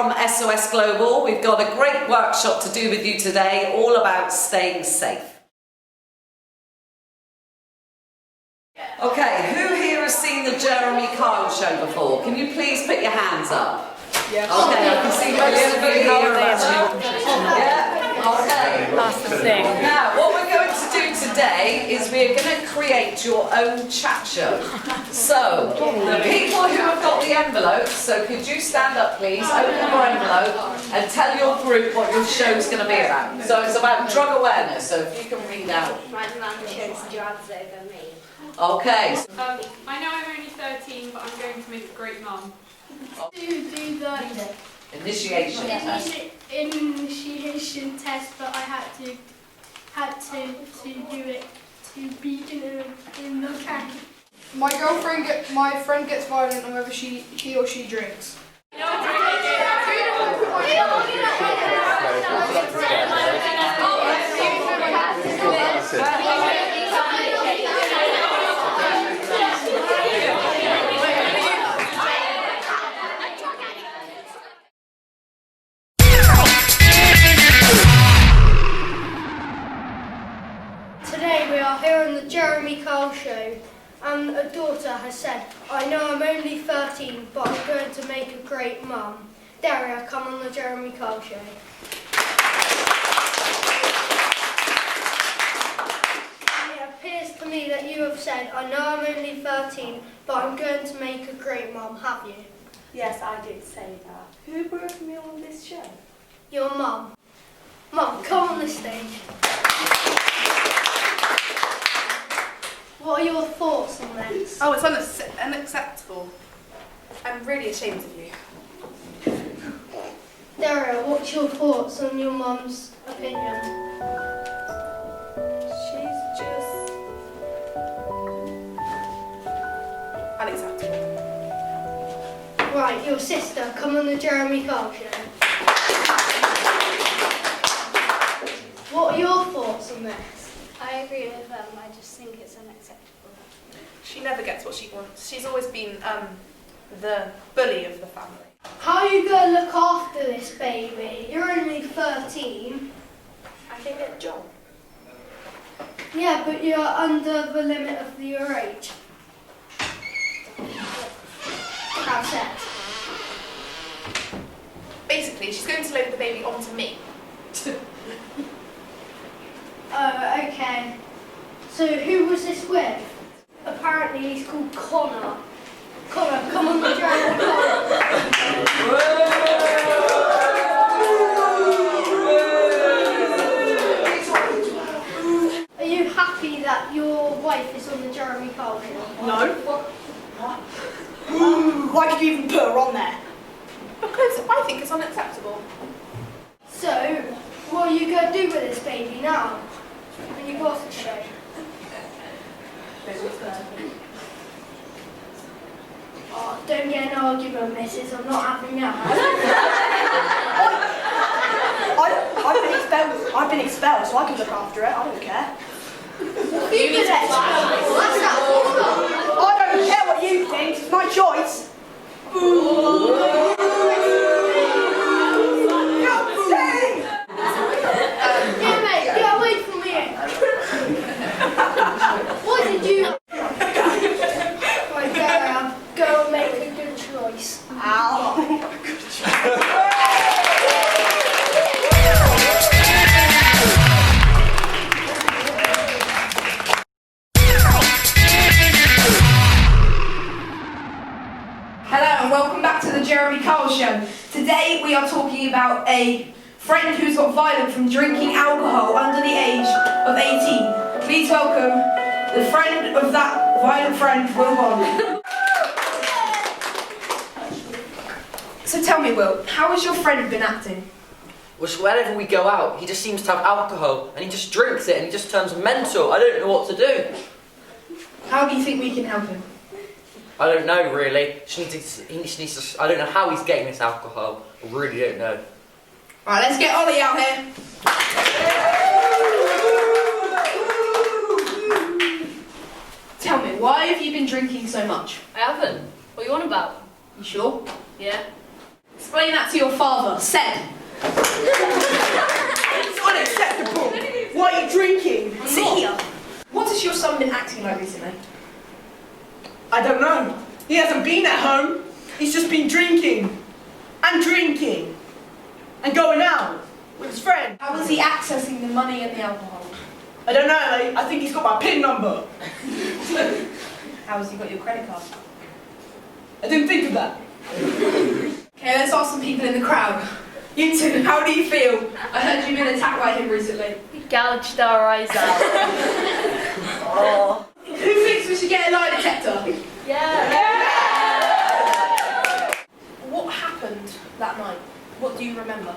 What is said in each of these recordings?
from SOS Global. We've got a great workshop to do with you today, all about staying safe. Okay, who here has seen the Jeremy Kyle show before? Can you please put your hands up? Yes. Okay, I can see most of you here. Yeah, okay. That's the thing. Now, what we're going to do today is we're going to create your own chat show. So, the people who have got the envelopes, so could you stand up please, open your envelope and tell your group what your show's going to be about. So it's about drug awareness, so if you can read out. My mum chose drugs over me. Okay. I know I'm only 13, but I'm going to make a great mum. Do the Initiation test. initiation test, but I had to do it to be in the camp. My friend gets violent whenever he or she drinks. Today we are here on the Jeremy Kyle show, and a daughter has said, I know I'm only 13, but I'm going to make a great mum. Daria, come on the Jeremy Kyle show. It appears to me that you have said, I know I'm only 13, but I'm going to make a great mum, have you? Yes, I did say that. Who brought me on this show? Your mum. Mum, come on the stage. What are your thoughts on this? Oh, it's unacceptable. I'm really ashamed of you. Daria, what's your thoughts on your mum's opinion? She's just unacceptable. Right, your sister, come on the Jeremy Kyle show. What are your thoughts on this? I agree with them. I just think it's unacceptable. She never gets what she wants. She's always been the bully of the family. How are you going to look after this baby? You're only 13. I can get a job. Yeah, but you're under the limit of your age. Have sex. Basically, she's going to load the baby onto me. Oh, okay. So who was this with? Apparently he's called Connor. Connor, come on the Jeremy Kyle. Are you happy that your wife is on the Jeremy Kyle show? No. What? Why did you even put her on there? Because I think it's unacceptable. So, what are you going to do with this baby now? When you go off the show? Oh, don't get an argument, missus. I'm not having that. I've been expelled, so I can look after it. I don't care. You get expelled. That's that. I don't care what you think. It's my choice. Yeah, mate, get away from me. What did you... Right, Dara, go and make a good choice. Ow. Hello and welcome back to the Jeremy Kyle show. Today we are talking about a friend who's got violent from drinking alcohol under the age of 18. Please welcome the friend of that violent friend, Will Bond. So tell me, Will, how has your friend been acting? Well, whenever we go out, he just seems to have alcohol and he just drinks it and he just turns mental. I don't know what to do. How do you think we can help him? I don't know, really. He just needs to, I don't know how he's getting this alcohol. I really don't know. Right, let's get Ollie out here. Tell me, why have you been drinking so much? I haven't. What are you on about? You sure? Yeah. Explain that to your father. Said. It's unacceptable. Why are you drinking? Sit here. What has your son been acting like recently? I don't know. He hasn't been at home. He's just been drinking. And drinking. And going out with his friend. How was he accessing the money and the alcohol? I don't know. I think he's got my PIN number. How has he got your credit card? I didn't think of that. Okay, let's ask some people in the crowd. You two, how do you feel? I heard you've been attacked by him recently. Gouged our eyes out. Oh. Who thinks we should get a lie detector? Yeah. What happened that night? What do you remember?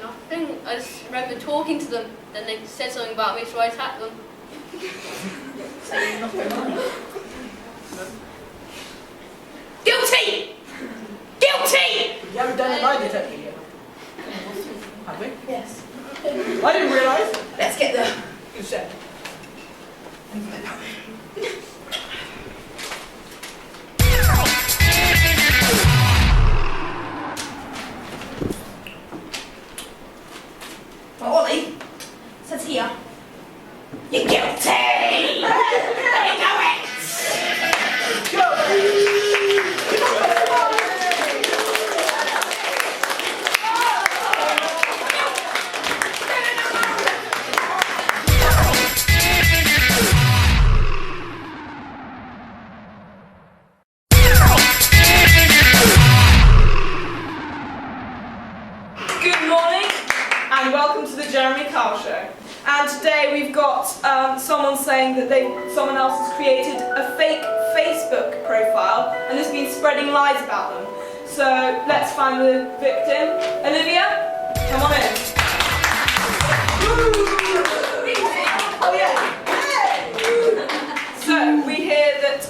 Nothing. I just remember talking to them. Then they said something about me, so I attacked them. So you're not very money. Guilty! Guilty! You haven't done a lie detector yet. Have we? Yes. I didn't realise. Let's get the... You said. Well, Ollie, says here. You're guilty! There you go, it! Good morning and welcome to the Jeremy Carl Show. And today we've got someone saying that someone else has created a fake Facebook profile and has been spreading lies about them. So let's find the victim. Olivia, come on in. Oh yeah. So we hear that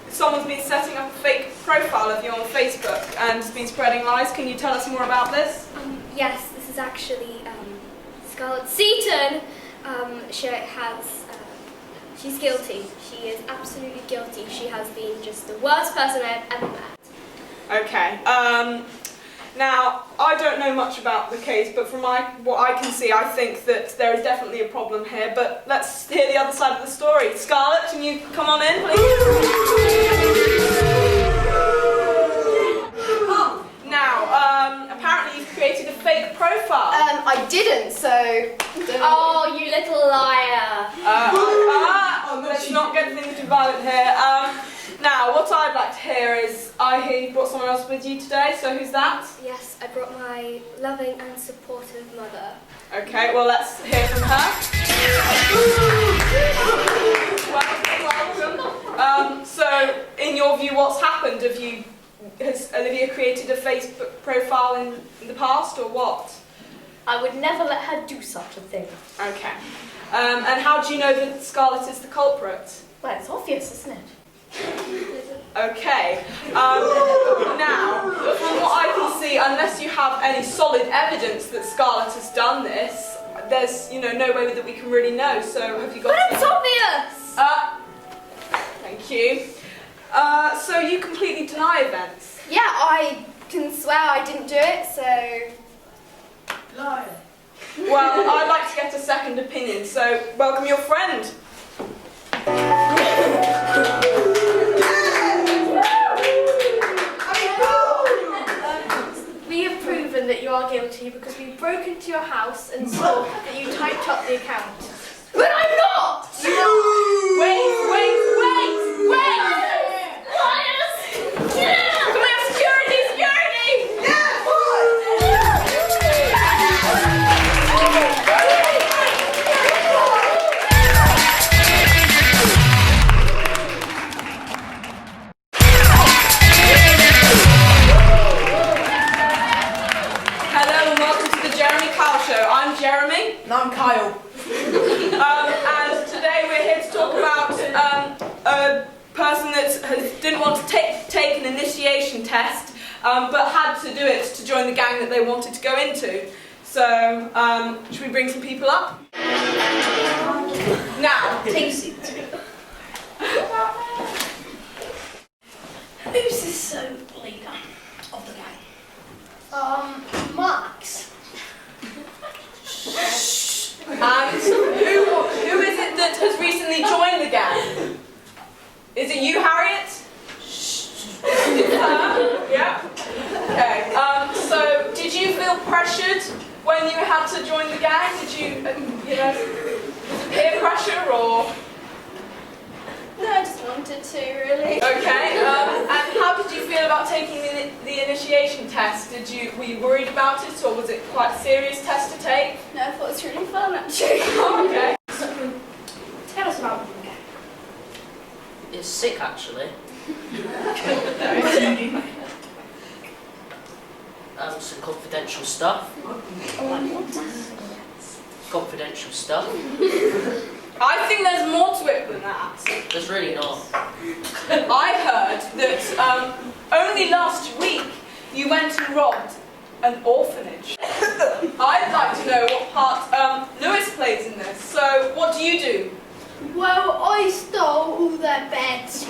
someone's been setting up a fake profile of you on Facebook and has been spreading lies. Can you tell us more about this? Yes, this is actually Scarlett Seaton. She's guilty. She is absolutely guilty. She has been just the worst person I've ever met. Okay. Now, I don't know much about the case, but from what I can see, I think that there is definitely a problem here. But let's hear the other side of the story. Scarlett, can you come on in, please? Now, apparently you've created a fake profile. I didn't, so... Oh, you little liar. Let's not get things too violent here. Now, what I'd like to hear is, I hear you brought someone else with you today, so who's that? Yes, I brought my loving and supportive mother. Okay, well let's hear from her. Welcome. So, in your view, what's happened? Has Olivia created a Facebook profile in the past, or what? I would never let her do such a thing. Okay. And how do you know that Scarlett is the culprit? Well, it's obvious, isn't it? Okay. Now, from what I can see, unless you have any solid evidence that Scarlett has done this, there's, no way that we can really know. So, have you got? But it's obvious! Thank you. So you completely deny events? Yeah, I can swear I didn't do it, so... Liar. Well, I'd like to get a second opinion, so welcome your friend. We have proven that you are guilty because we broke into your house and saw that you typed up the account. But I'm not! Wait! Come on, security! Hello and welcome to the Jeremy Kyle Show. I'm Jeremy. And I'm Kyle. And today we're here to talk about a person that didn't want to take an initiation test, but had to do it to join the gang that they wanted to go into. So, should we bring some people up? Now, Take a seat. Who's this leader of the gang? Max. And who is it that has recently joined the gang? Is it you, Harriet? Yeah. Okay. So, did you feel pressured when you had to join the gang? Did you, was it peer pressure or? No, I just wanted to, really. Okay. And how did you feel about taking the initiation test? Were you worried about it, or was it quite a serious test to take? No, I thought it was really fun, actually. Oh, okay. Tell us about the gang. It's sick, actually. Some confidential stuff. Confidential stuff. I think there's more to it than that. There's really not. I heard that only last week you went and robbed an orphanage. I'd like to know what part Lewis plays in this. So, what do you do? Well, I stole all their beds.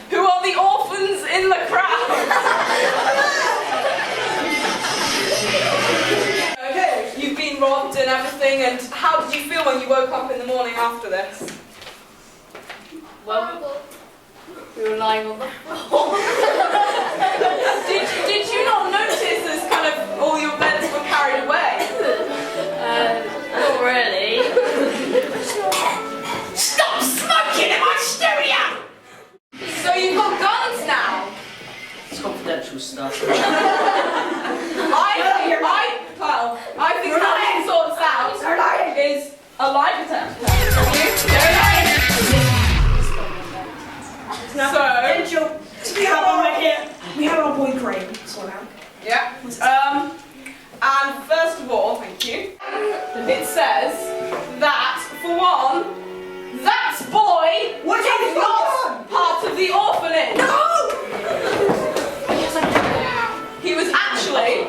Who are the orphans in the crowd? Okay, you've been robbed and everything, and how did you feel when you woke up in the morning after this? Well, we were lying on the floor. Did you not notice as kind of all your beds were carried away? Not really. Stop smoking in my studio! So you've got guns now? It's confidential stuff. I think how we can sort this out is a lie detector. So, We have our boy Craig. Sort out. yeah. And first of all, thank you. It says that, for one, that boy What is have you not done? part of the orphanage. No! He was actually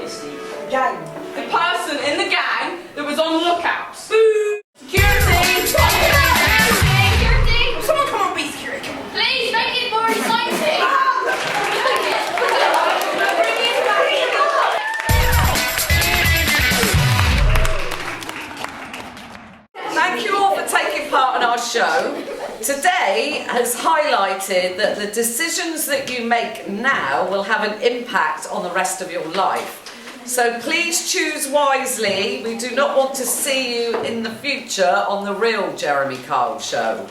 Gang. the person in the gang that was on lookout. Security! Someone come on, be security. Please make it more exciting. Thank you all for taking part in our show. Today has highlighted that the decisions that you make now will have an impact on the rest of your life. So please choose wisely. We do not want to see you in the future on the real Jeremy Kyle Show.